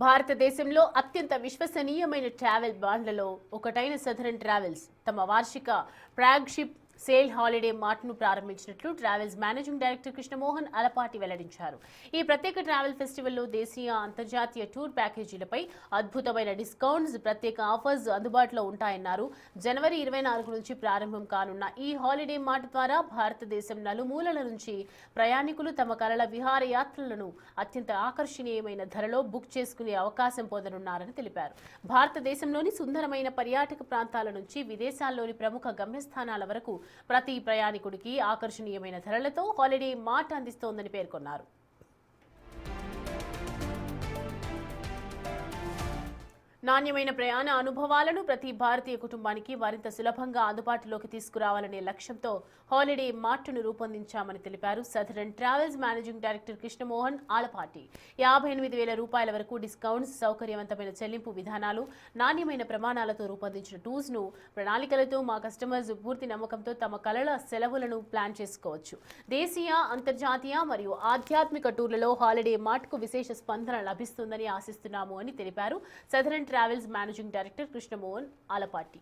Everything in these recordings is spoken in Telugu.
భారతదేశంలో అత్యంత విశ్వసనీయమైన ట్రావెల్ బ్రాండ్లలో ఒకటైన సదరన్ ట్రావెల్స్ తమ వార్షిక ఫ్లాగ్షిప్ సేల్ హాలిడే మార్ట్ను ప్రారంభించినట్లు travels managing director Krishnamohan Alapati వెల్లడించారు. ఈ ప్రత్యేక ట్రావెల్ ఫెస్టివల్లో దేశీయ అంతర్జాతీయ టూర్ ప్యాకేజీలపై అద్భుతమైన డిస్కౌంట్స్, ప్రత్యేక ఆఫర్స్ అందుబాటులో ఉంటాయన్నారు. జనవరి 24 నుంచి ప్రారంభం కానున్న ఈ హాలిడే మార్ట్ ద్వారా భారతదేశం నలుమూలల నుంచి ప్రయాణికులు తమ కలల విహారయాత్రలను అత్యంత ఆకర్షణీయమైన ధరలో బుక్ చేసుకునే అవకాశం పొందనున్నారని తెలిపారు. భారతదేశంలోని సుందరమైన పర్యాటక ప్రాంతాల నుంచి విదేశాల్లోని ప్రముఖ గమ్యస్థానాల వరకు ప్రతి ప్రయాణికుడికి ఆకర్షణీయమైన ధరలతో హాలిడే మార్ట్ అందిస్తోందని పేర్కొన్నారు. నాణ్యమైన ప్రయాణ అనుభవాలను ప్రతి భారతీయ కుటుంబానికి మరింత సులభంగా అందుబాటులోకి తీసుకురావాలనే లక్ష్యంతో హాలిడే మార్ట్ను రూపొందించామని తెలిపారు. Southern travels managing director Krishnamohan Alapati 58,000 రూపాయల వరకు డిస్కౌంట్స్, సౌకర్యవంతమైన చెల్లింపు విధానాలు, నాణ్యమైన ప్రమాణాలతో రూపొందించిన టూర్స్ను ప్రణాళికలతో మా కస్టమర్స్ పూర్తి నమ్మకంతో తమ కలల సెలవులను ప్లాన్ చేసుకోవచ్చు. దేశీయ, అంతర్జాతీయ మరియు ఆధ్యాత్మిక టూర్లలో హాలిడే మార్ట్కు విశేష స్పందన లభిస్తుందని ఆశిస్తున్నాము అని తెలిపారు. Southern travels managing director Krishnamohan Alapati.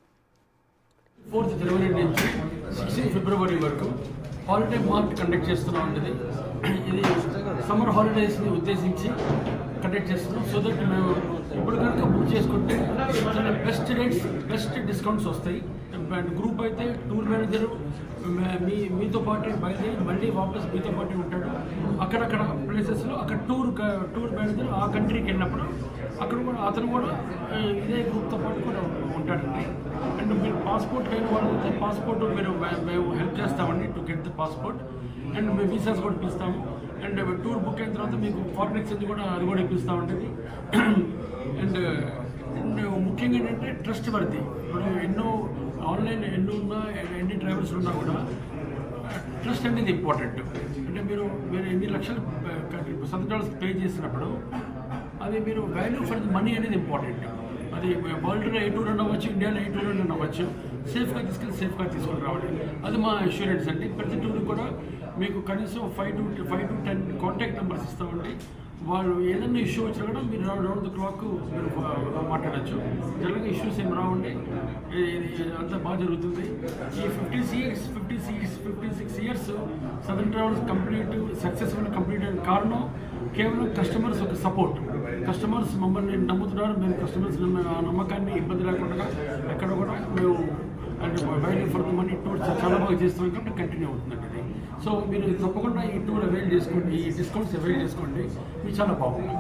4th జనవరి నుంచి 16 ఫిబ్రవరి వరకు హాలిడే మార్ట్ కండక్ట్ చేస్తున్నాం. ఇది సమ్మర్ హాలిడేస్ని ఉద్దేశించి కండక్ట్ చేస్తున్నాం. సో దట్ మేము ఇప్పుడు కనుక బుక్ చేసుకుంటే బెస్ట్ రేట్స్, బెస్ట్ డిస్కౌంట్స్ వస్తాయి. గ్రూప్ అయితే టూర్ మేనేజరు మీతో పాటు బయలుదేరి మళ్ళీ వాపస్ మీతో పాటు ఉంటాడు. అక్కడక్కడ ప్లేసెస్లో అక్కడ టూర్ మేనేజర్ ఆ కంట్రీకి వెళ్ళినప్పుడు అక్కడ కూడా అతను కూడా ఇదే గ్రూప్తో పాటు కూడా ఉంటాడండి. అండ్ మీరు పాస్పోర్ట్ లేని వాళ్ళు పాస్పోర్ట్ మేము హెల్ప్ చేస్తామండి to get the passport. And మేము వీసాస్ కూడా ఇప్పిస్తాము. అండ్ టూర్ బుక్ అయిన తర్వాత మీకు ఫారెన్ ఎక్స్చేంజ్ కూడా అది కూడా ఇప్పిస్తూ ఉంటుంది. అండ్ ముఖ్యంగా ఏంటంటే ట్రస్ట్ వర్ది. ఇప్పుడు ఎన్నో ఆన్లైన్ ఎన్ని ట్రావెల్స్ ఉన్నా కూడా ట్రస్ట్ అనేది ఇంపార్టెంట్. అంటే మీరు ఎన్ని లక్షలు $100 పే చేసినప్పుడు అది మీరు వాల్యూ ఫర్ ది మనీ అనేది ఇంపార్టెంట్. అది వరల్డ్లో ఏ టూర్ అవ్వచ్చు, ఇండియాలో ఏ టూర్ అవ్వచ్చు, సేఫ్గా తీసుకొని రావాలి. అది మా అష్యూరెన్స్ అండి. ప్రతి టూర్ కూడా మీకు కనీసం 5 to 10 కాంటాక్ట్ నెంబర్స్ ఇస్తామండి. వాళ్ళు ఏదైనా ఇష్యూ వచ్చినా కూడా మీరు రౌండ్ ద క్లాక్ మీరు మాట్లాడచ్చు. జనరల్గా ఇష్యూస్ ఏమి రావండి, అంతా బాగా జరుగుతుంది. ఈ 56 years southern travels successful complete అయిన కారణం కేవలం కస్టమర్స్ ఒక సపోర్ట్. కస్టమర్స్ మమ్మల్ని నమ్ముతున్నారు. మేము కస్టమర్స్ నమ్మకాన్ని ఇబ్బంది లేకుండా ఎక్కడ కూడా మేము value for the money tour చాలా బాగా చేస్తున్నాం కాబట్టి కంటిన్యూ అవుతుందండి. సో మీరు తప్పకుండా ఈ టూర్ అవైల్ చేసుకోండి, ఈ డిస్కౌంట్స్ అవైల్ చేసుకోండి. ఇది చాలా బాగుంది.